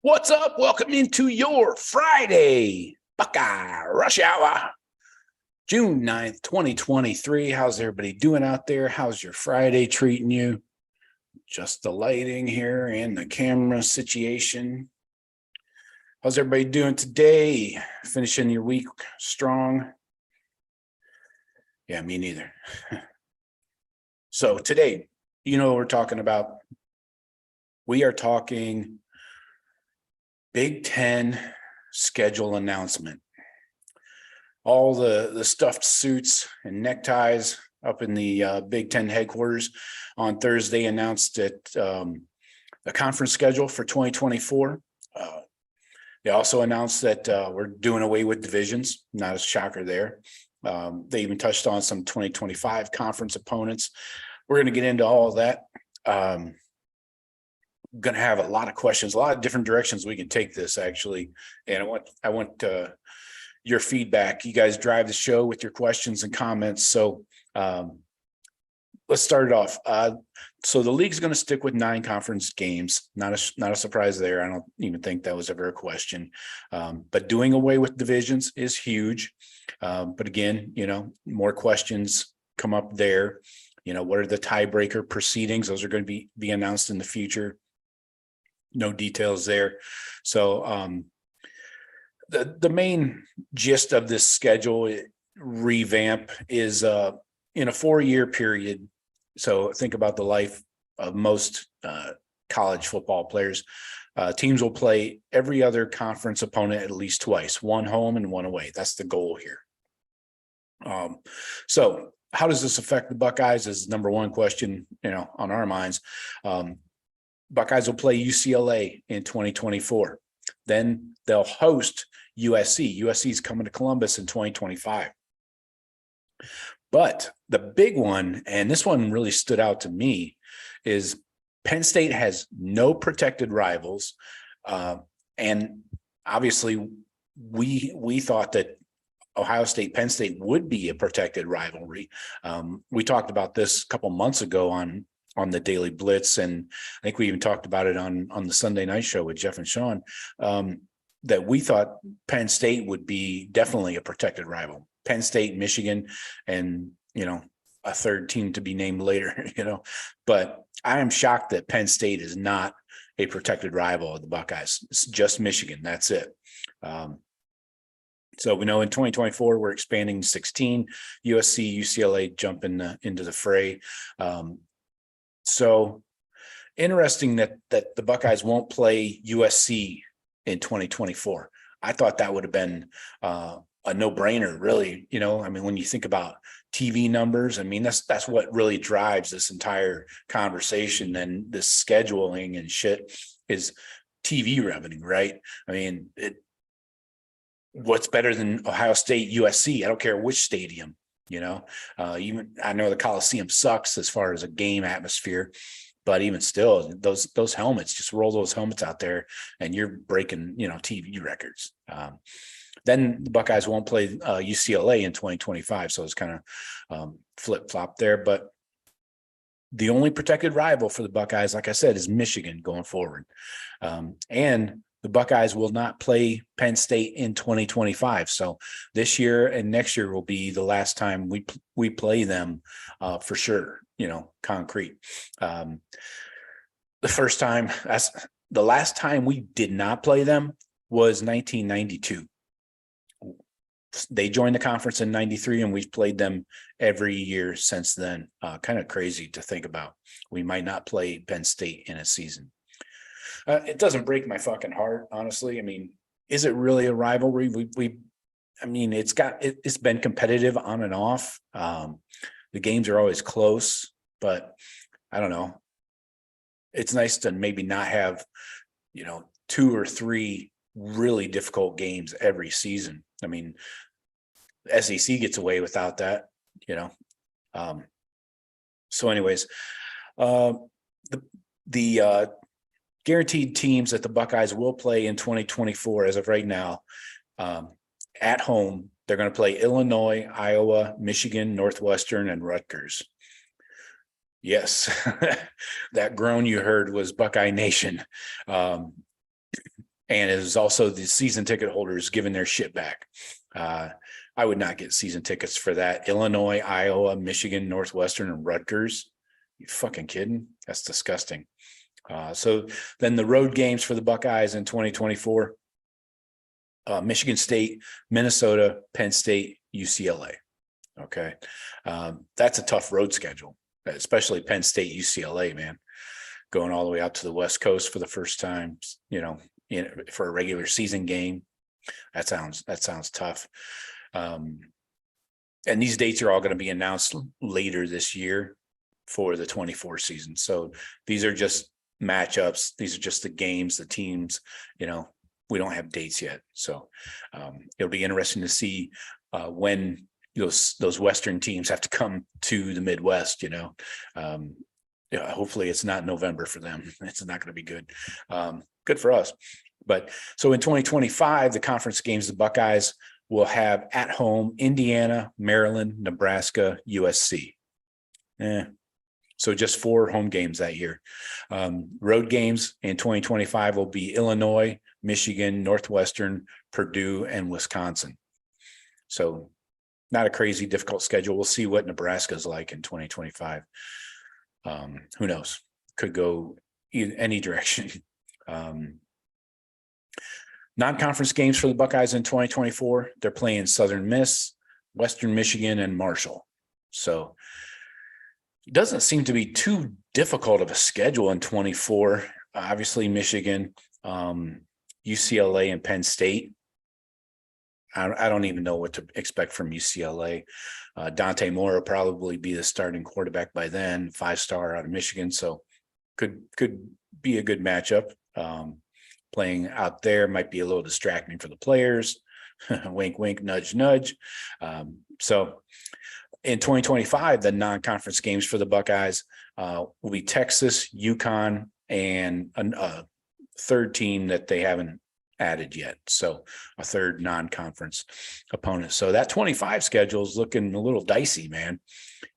What's up? Welcome into your Friday Buckeye Rush Hour, June 9th, 2023. How's everybody doing out there? How's your Friday treating you? Just the lighting here and the camera situation. How's everybody doing today? Finishing your week strong? Yeah, me neither. So today, you know what we're talking about. We are talking Big Ten schedule announcement. All the stuffed suits and neckties up in the Big Ten headquarters on Thursday announced that the conference schedule for 2024. They also announced that we're doing away with divisions. Not a shocker there. They even touched on some 2025 conference opponents. We're going to get into all of that. Going to have a lot of questions, a lot of different directions we can take this actually. And I want your feedback. You guys drive the show with your questions and comments. So let's start it off. So the league's going to stick with 9 conference games. Not a surprise there. I don't even think that was ever a question. But doing away with divisions is huge. But again, more questions come up there. What are the tiebreaker proceedings? Those are going to be announced in the future. No details there. So the main gist of this schedule revamp is in a 4-year period. So think about the life of most college football players. Teams will play every other conference opponent at least twice, one home and one away. That's the goal here. So how does this affect the Buckeyes is number one question, on our minds. Buckeyes will play UCLA in 2024. Then they'll host USC. USC is coming to Columbus in 2025. But the big one, and this one really stood out to me, is Penn State has no protected rivals. And obviously, we thought that Ohio State, Penn State would be a protected rivalry. We talked about this a couple months ago on the Daily Blitz. And I think we even talked about it on the Sunday night show with Jeff and Sean, that we thought Penn State would be definitely a protected rival. Penn State, Michigan, and, a third team to be named later, but I am shocked that Penn State is not a protected rival of the Buckeyes. It's just Michigan. That's it. So we know in 2024, we're expanding to 16, USC, UCLA jump into the fray. So interesting that the Buckeyes won't play USC in 2024. I thought that would have been a no-brainer, really. When you think about TV numbers, that's what really drives this entire conversation and this scheduling and shit is TV revenue, right? What's better than Ohio State, USC? I don't care which stadium. Even I know the Coliseum sucks as far as a game atmosphere, but even still, those helmets, just roll those helmets out there and you're breaking, TV records. Then the Buckeyes won't play UCLA in 2025. So it's kind of flip-flop there. But the only protected rival for the Buckeyes, like I said, is Michigan going forward. And the Buckeyes will not play Penn State in 2025. So this year and next year will be the last time we play them for sure, concrete. The last time we did not play them was 1992. They joined the conference in 93 and we've played them every year since then. Kind of crazy to think about. We might not play Penn State in a season. It doesn't break my fucking heart, honestly. Is it really a rivalry? It's been competitive on and off. The games are always close, but I don't know. It's nice to maybe not have, 2 or 3 really difficult games every season. SEC gets away without that, So anyways, the guaranteed teams that the Buckeyes will play in 2024 as of right now, at home, they're going to play Illinois, Iowa, Michigan, Northwestern, and Rutgers. Yes, that groan you heard was Buckeye Nation. And it is also the season ticket holders giving their shit back. I would not get season tickets for that. Illinois, Iowa, Michigan, Northwestern, and Rutgers. You fucking kidding? That's disgusting. So then the road games for the Buckeyes in 2024, Michigan State, Minnesota, Penn State, UCLA. Okay. That's a tough road schedule, especially Penn State, UCLA, man. Going all the way out to the West Coast for the first time, for a regular season game. That sounds tough. And these dates are all going to be announced later this year for the 24 season. So these are just matchups. These are just the games, the teams, we don't have dates yet. So it'll be interesting to see when those Western teams have to come to the Midwest, hopefully it's not November for them. It's not going to be good. Good for us. But so in 2025, the conference games, the Buckeyes will have at home Indiana, Maryland, Nebraska, USC. So just 4 home games that year. Road games in 2025 will be Illinois, Michigan, Northwestern, Purdue, and Wisconsin. So not a crazy difficult schedule. We'll see what Nebraska is like in 2025. Who knows? Could go any direction. Non-conference games for the Buckeyes in 2024, they're playing Southern Miss, Western Michigan, and Marshall. So it doesn't seem to be too difficult of a schedule in 24. Obviously, Michigan, UCLA, and Penn State. I don't even know what to expect from UCLA. Dante Moore will probably be the starting quarterback by then, 5-star out of Michigan. So could be a good matchup. Playing out there might be a little distracting for the players. Wink, wink, nudge, nudge. So in 2025, the non-conference games for the Buckeyes will be Texas, UConn, and a third team that they haven't added yet. So a third non-conference opponent. So that 25 schedule is looking a little dicey, man.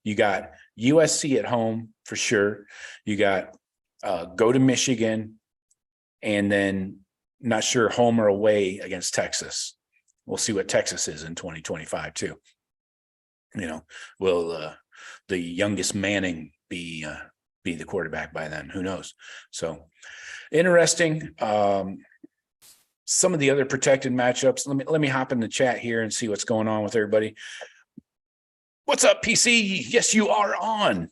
You got USC at home for sure. You got go to Michigan, and then not sure home or away against Texas. We'll see what Texas is in 2025 too. Will the youngest Manning be the quarterback by then? Who knows? So interesting. Some of the other protected matchups. Let me hop in the chat here and see what's going on with everybody. What's up, PC? Yes, you are on.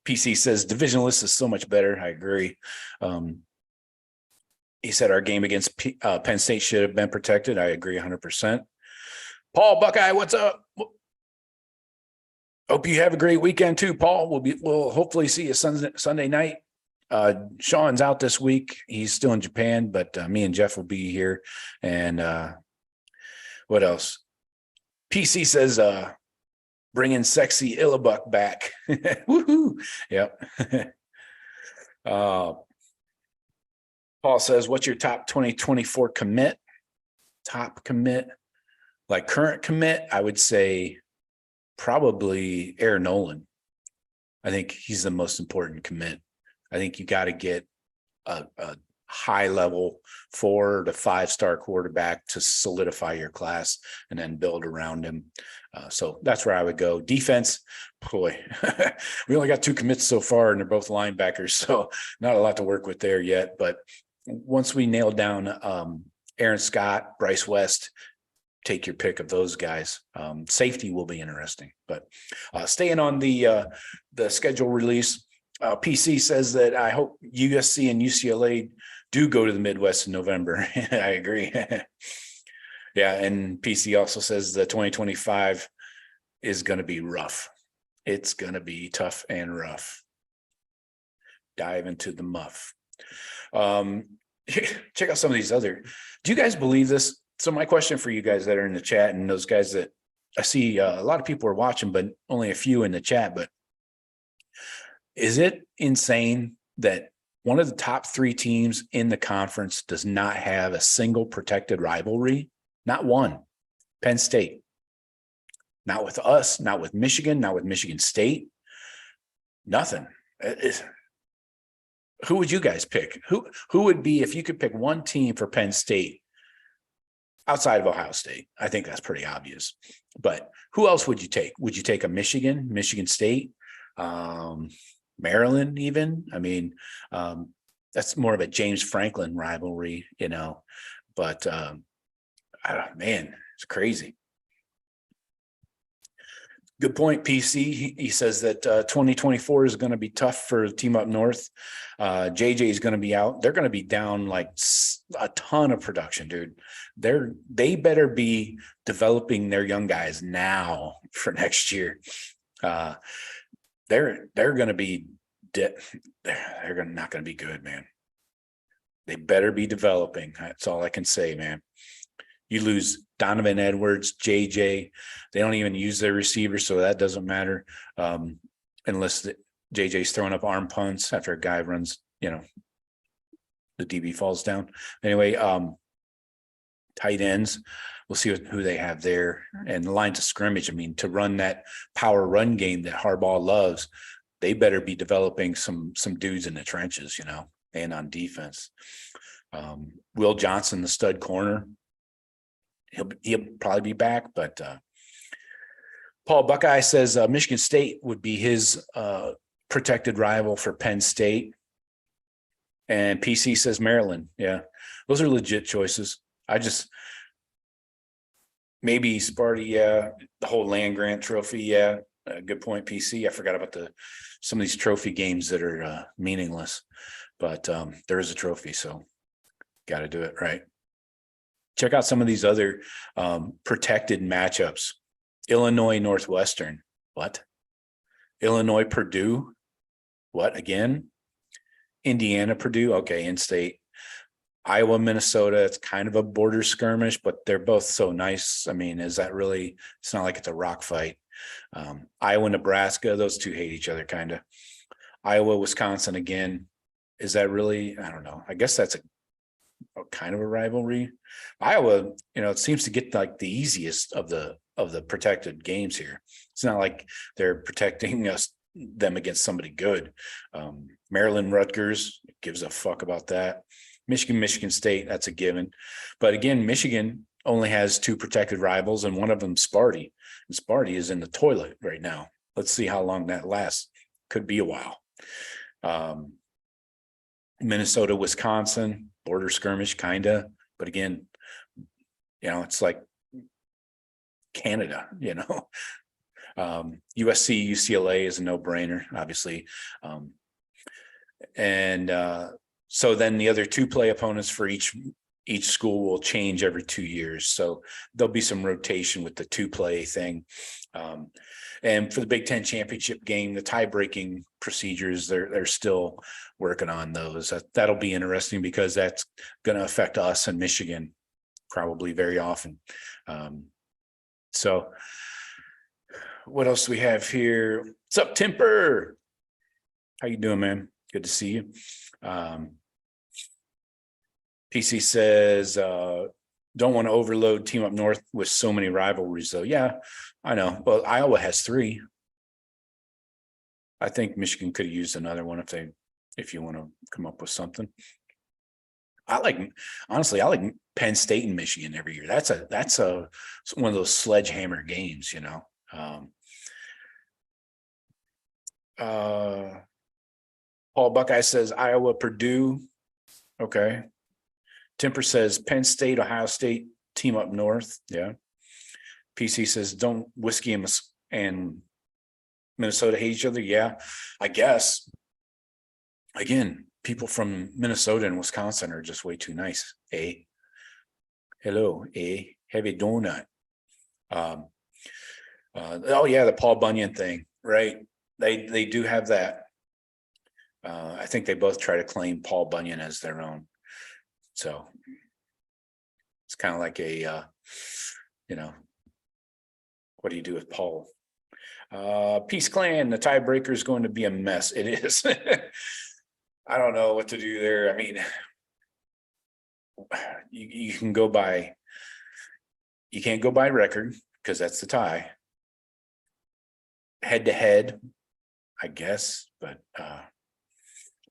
PC says Divisionless is so much better. I agree. He said our game against Penn State should have been protected. I agree 100%. Paul Buckeye, what's up? Hope you have a great weekend too, Paul. We'll hopefully see you Sunday night. Sean's out this week. He's still in Japan, but me and Jeff will be here. And what else? PC says bringing sexy Illabuck back. Woohoo! Yep. Paul says, what's your top 2024 commit? Top commit? Like current commit, I would say probably Aaron Nolan. I think he's the most important commit. I think you got to get a high level 4 to 5-star quarterback to solidify your class and then build around him. So that's where I would go. Defense, boy, we only got 2 commits so far, and they're both linebackers, so not a lot to work with there yet. But once we nail down Aaron Scott, Bryce West, take your pick of those guys. Safety will be interesting. But staying on the schedule release, PC says that I hope USC and UCLA do go to the Midwest in November. I agree. Yeah, and PC also says the 2025 is going to be rough. It's going to be tough and rough. Dive into the muff. Check out some of these other. Do you guys believe this? So my question for you guys that are in the chat, and those guys that I see a lot of people are watching, but only a few in the chat, but is it insane that one of the top 3 teams in the conference does not have a single protected rivalry? Not one. Penn State. Not with us, not with Michigan, not with Michigan State. Nothing. who would you guys pick? Who would be, if you could pick one team for Penn State outside of Ohio State? I think that's pretty obvious. But who else would you take? Would you take a Michigan State, Maryland even? I mean, that's more of a James Franklin rivalry, you know, but man, it's crazy. Good point, PC. He says that 2024 is going to be tough for Team Up North. JJ is going to be out. They're going to be down like a ton of production, dude. They better be developing their young guys now for next year. They're going to be they're not going to be good, man. They better be developing. That's all I can say, man. You lose Donovan Edwards, JJ. They don't even use their receivers, so that doesn't matter unless JJ's throwing up arm punts after a guy runs, you know, the DB falls down. Anyway, tight ends, we'll see who they have there. And the lines of scrimmage, I mean, to run that power run game that Harbaugh loves, they better be developing some dudes in the trenches, you know, and on defense. Will Johnson, the stud corner, he'll probably be back, but Paul Buckeye says Michigan State would be his protected rival for Penn State. And PC says Maryland. Yeah, those are legit choices. Maybe Sparty, yeah, the whole land grant trophy, yeah. Good point, PC. I forgot about some of these trophy games that are meaningless, but there is a trophy, so got to do it right. Check out some of these other protected matchups. Illinois Northwestern. What? Illinois Purdue. What again? Indiana Purdue. Okay, in-state. Iowa Minnesota. It's kind of a border skirmish, but they're both so nice. I mean, is that really? It's not like it's a rock fight. Iowa Nebraska. Those two hate each other, kind of. Iowa Wisconsin again. Is that really? I don't know. I guess that's a kind of a rivalry. Iowa, you know, it seems to get like the easiest of the protected games here. It's not like they're protecting them against somebody good. Maryland Rutgers gives a fuck about that. Michigan State, that's a given. But again, Michigan only has two protected rivals, and one of them Sparty. And Sparty is in the toilet right now. Let's see how long that lasts. Could be a while. Minnesota, Wisconsin, border skirmish, kinda. But again, you know, it's like Canada, you know. USC, UCLA is a no-brainer, obviously. So then the other two play opponents for each school will change every 2 years. So there'll be some rotation with the two play thing. And for the Big Ten championship game, the tie-breaking procedures, they're still working on those. That'll be interesting because that's going to affect us in Michigan probably very often. So what else do we have here? What's up, Timper? How you doing, man? Good to see you. PC says, don't want to overload Team Up North with so many rivalries, though. Yeah, I know. Well, Iowa has 3. I think Michigan could have used another one if you want to come up with something. Honestly, I like Penn State and Michigan every year. That's one of those sledgehammer games, you know. Paul Buckeye says Iowa, Purdue. Okay. Temper says Penn State, Ohio State, Team Up North. Yeah. PC says don't Whiskey and Minnesota hate each other. Yeah, I guess. Again, people from Minnesota and Wisconsin are just way too nice. Hello, have a donut. Oh yeah, the Paul Bunyan thing, right? They do have that. I think they both try to claim Paul Bunyan as their own. So it's kind of like a, you know, what do you do with Paul? Peace Clan, the tiebreaker is going to be a mess. It is. I don't know what to do there. I mean, you can go by, you can't go by record because that's the tie. Head to head, I guess, but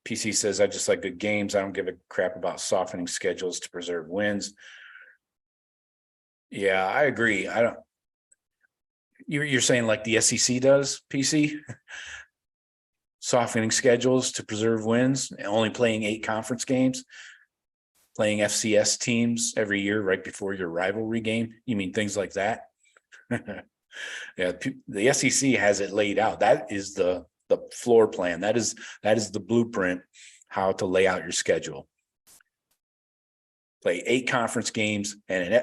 PC says, I just like good games. I don't give a crap about softening schedules to preserve wins. Yeah, I agree. I don't. You're saying like the SEC does, PC? Softening schedules to preserve wins, only playing 8 conference games, playing FCS teams every year right before your rivalry game. You mean things like that? Yeah, the SEC has it laid out. That is the floor plan. That is the blueprint how to lay out your schedule. Play 8 conference games and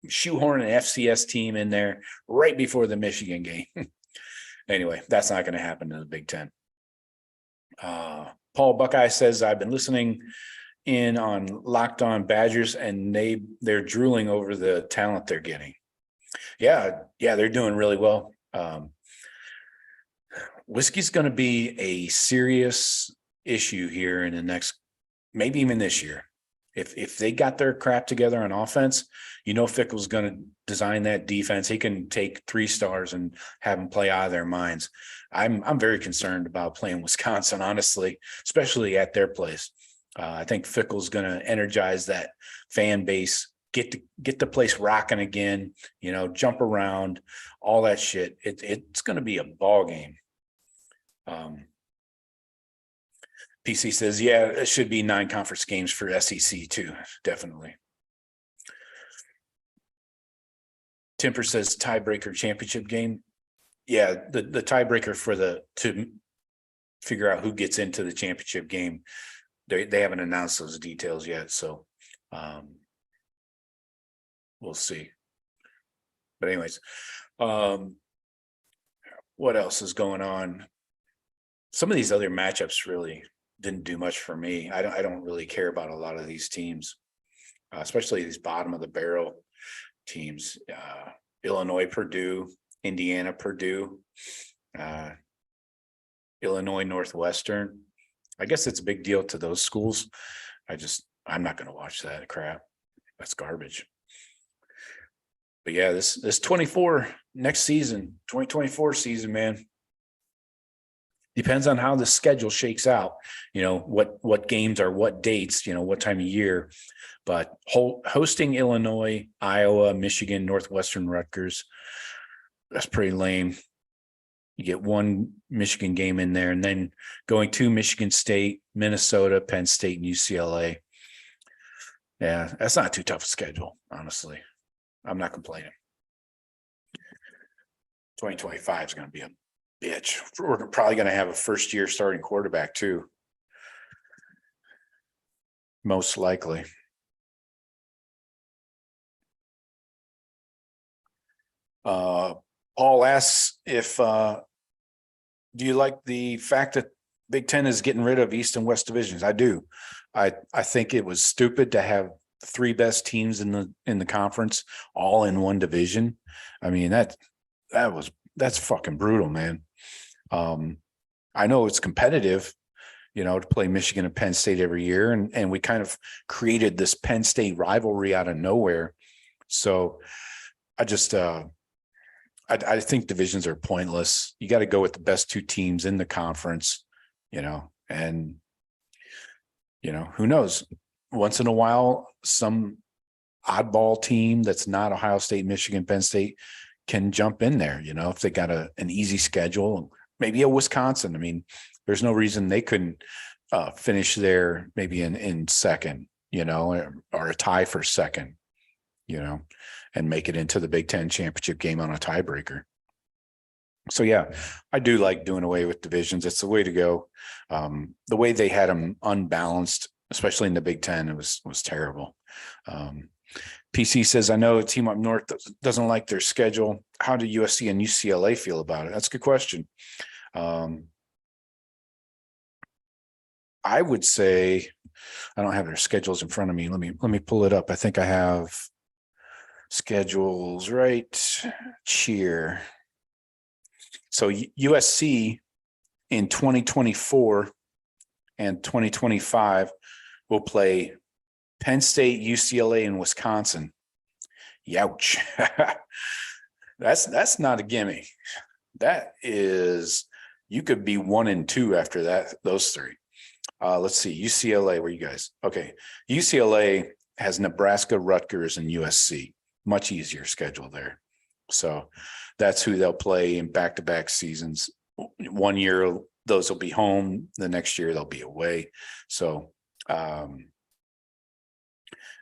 shoehorn an FCS team in there right before the Michigan game. Anyway, that's not going to happen in the Big Ten. Paul Buckeye says, I've been listening in on Locked On Badgers, and they're drooling over the talent they're getting. Yeah, they're doing really well. Whiskey's going to be a serious issue here in the next, maybe even this year. If they got their crap together on offense, Fickle's going to design that defense. He can take 3 stars and have them play out of their minds. I'm very concerned about playing Wisconsin, honestly, especially at their place. I think Fickle's going to energize that fan base, get the place rocking again, jump around, all that shit. It's going to be a ball game. PC says, yeah, it should be 9 conference games for SEC too. Definitely. Temper says tiebreaker championship game. Yeah, the tiebreaker to figure out who gets into the championship game. They haven't announced those details yet, so we'll see. But anyways, what else is going on? Some of these other matchups really didn't do much for me. I don't really care about a lot of these teams, especially these bottom of the barrel teams. Illinois, Purdue, Indiana, Purdue, Illinois, Northwestern. I guess it's a big deal to those schools. I'm not going to watch that crap. That's garbage. But yeah, this 24 next season, 2024 season, man, depends on how the schedule shakes out. What games are what dates, what time of year. But hosting Illinois, Iowa, Michigan, Northwestern, Rutgers, that's pretty lame. You get 1 Michigan game in there, and then going to Michigan State, Minnesota, Penn State, and UCLA. Yeah, that's not too tough a schedule, honestly. I'm not complaining. 2025 is going to be a bitch. We're probably going to have a first-year starting quarterback too. Most likely. Paul asks if do you like the fact that Big Ten is getting rid of East and West divisions? I do. I think it was stupid to have the 3 best teams in the conference all in one division. I mean, that's fucking brutal, man. I know it's competitive, to play Michigan and Penn State every year, and we kind of created this Penn State rivalry out of nowhere. So I just I think divisions are pointless. You got to go with the best 2 teams in the conference, and who knows? Once in a while, some oddball team that's not Ohio State, Michigan, Penn State can jump in there, if they got an easy schedule, maybe a Wisconsin. I mean, there's no reason they couldn't finish there maybe in second, or a tie for second, and make it into the Big Ten championship game on a tiebreaker. So, yeah, I do like doing away with divisions. It's the way to go. The way they had them unbalanced, especially in the Big Ten, it was terrible. PC says, I know a team up north doesn't like their schedule. How do USC and UCLA feel about it? That's a good question. I would say, I don't have their schedules in front of me. Let me pull it up. I think I have schedules right here. So USC in 2024 and 2025 will play Penn State, UCLA, and Wisconsin. Youch. That's not a gimme. That is, you could be 1 and 2 after those 3. Let's see, UCLA, where you guys? Okay. UCLA has Nebraska, Rutgers, and USC. Much easier schedule there. So that's who they'll play in back-to-back seasons. 1 year, those will be home. The next year, they'll be away. So, and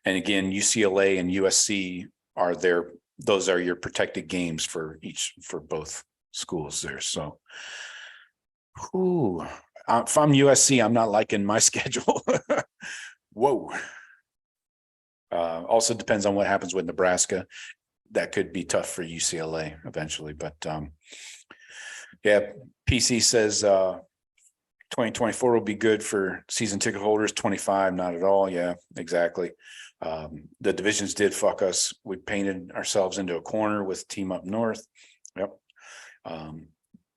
again, UCLA and USC are those are your protected games for both schools there. So, if I'm USC, I'm not liking my schedule. Whoa. Also depends on what happens with Nebraska. That could be tough for UCLA eventually, but yeah, PC says 2024 will be good for season ticket holders. 25, not at all. Yeah, exactly. The divisions did fuck us. We painted ourselves into a corner with team up north. Yep.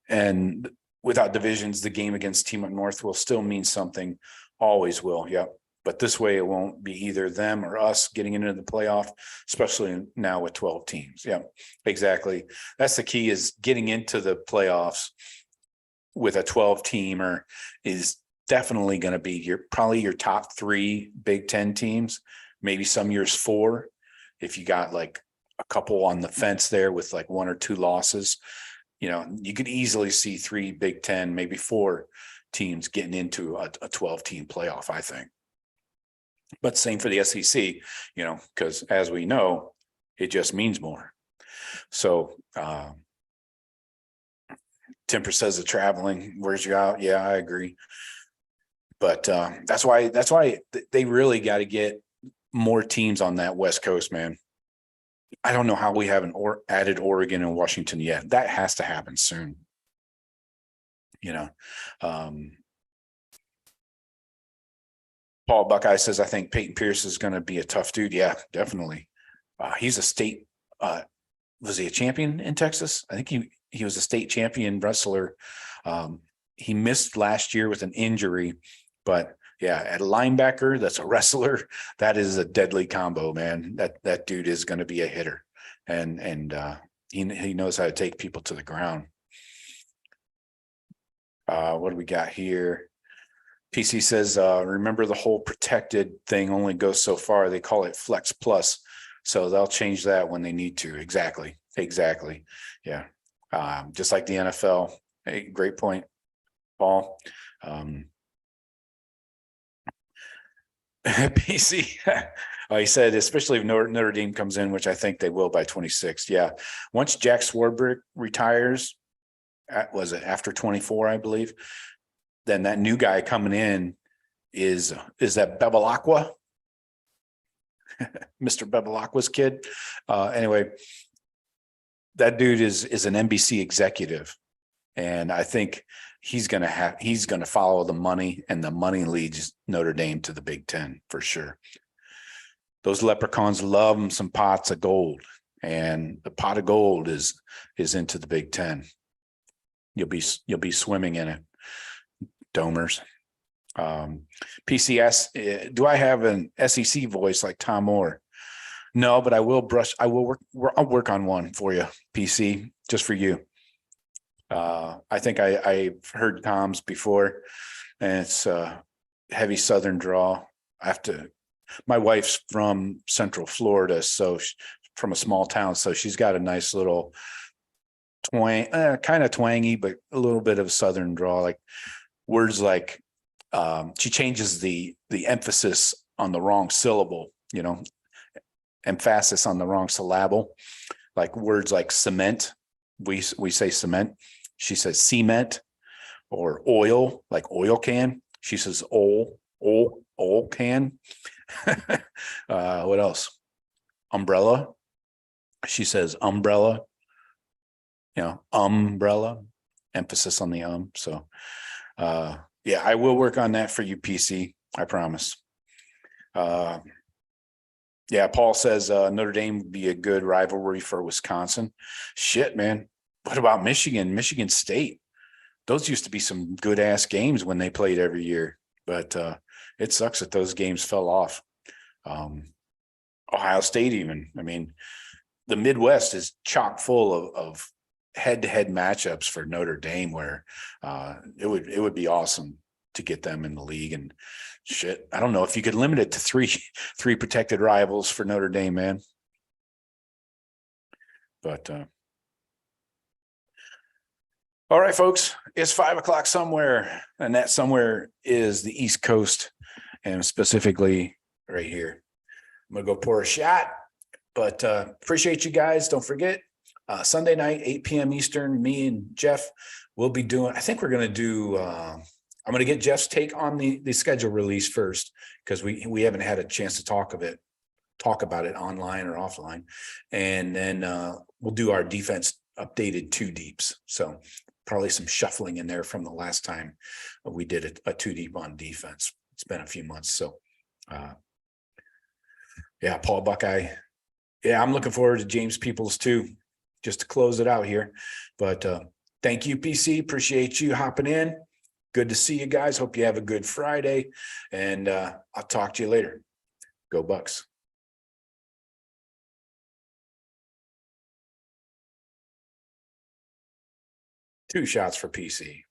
And without divisions, the game against team up north will still mean something. Always will. Yep. But this way, it won't be either them or us getting into the playoff, especially now with 12 teams. Yeah, exactly. That's the key, is getting into the playoffs with a 12 teamer is definitely going to be probably your top 3 Big Ten teams, maybe some years 4. If you got like a couple on the fence there with like 1 or 2 losses, you could easily see 3 Big Ten, maybe 4 teams getting into a 12 team playoff, I think. But same for the SEC, because as we know, it just means more. So Temper says the traveling wears you out. Yeah, I agree. But that's why they really got to get more teams on that West Coast, man. I don't know how we haven't added Oregon and Washington yet. That has to happen soon. Paul Buckeye says, I think Peyton Pierce is going to be a tough dude. Yeah, definitely. He's a state, was he a champion in Texas? I think he was a state champion wrestler. He missed last year with an injury, but yeah, at a linebacker, that's a wrestler. That is a deadly combo, man. That dude is going to be a hitter, and he knows how to take people to the ground. What do we got here? PC says, remember the whole protected thing only goes so far. They call it Flex Plus. So they'll change that when they need to. Exactly. Yeah. Just like the NFL. Hey, great point, Paul. PC, he said, especially if Notre Dame comes in, which I think they will by 26. Yeah. Once Jack Swarbrick retires, was it after 24, I believe, then that new guy coming in is that Bevilacqua, Mr. Bevilacqua's kid. Anyway, that dude is an NBC executive, and I think he's going to follow the money, and the money leads Notre Dame to the Big Ten for sure. Those leprechauns love them some pots of gold, and the pot of gold is into the Big Ten. You'll be swimming in it. Domers. PCS, do I have an SEC voice like Tom Moore? No, but I'll work on one for you, PC, just for you. I think I've heard Tom's before, and it's a heavy Southern draw. My wife's from Central Florida, so from a small town, so she's got a nice little twang, kind of twangy, but a little bit of Southern draw, like words like she changes the emphasis on the wrong syllable, emphasis on the wrong syllable, like words like cement. We say cement. She says cement, or oil, like oil can. She says oil can. What else? Umbrella. She says umbrella. Umbrella. Emphasis on the So, yeah, I will work on that for you, PC. I promise. Yeah, Paul says Notre Dame would be a good rivalry for Wisconsin. Shit, man. What about Michigan? Michigan State. Those used to be some good ass games when they played every year, but it sucks that those games fell off. Ohio State, even. I mean, the Midwest is chock full of head-to-head matchups for Notre Dame, where it would be awesome. to get them in the league. And shit, I don't know if you could limit it to three protected rivals for Notre Dame, man. But all right, folks, it's 5 o'clock somewhere, and that somewhere is the East Coast, and specifically right here. I'm gonna go pour a shot, but appreciate you guys. Don't forget, Sunday night, 8 p.m. Eastern, me and Jeff will be doing, I think we're gonna do I'm gonna get Jeff's take on the schedule release first, because we haven't had a chance to talk about it online or offline. And then we'll do our defense updated 2 deeps. So probably some shuffling in there from the last time we did a 2 deep on defense. It's been a few months. So yeah, Paul Buckeye. Yeah, I'm looking forward to James Peoples too, just to close it out here. But thank you, PC. Appreciate you hopping in. Good to see you guys. Hope you have a good Friday. And I'll talk to you later. Go Bucks. Two shots for PC.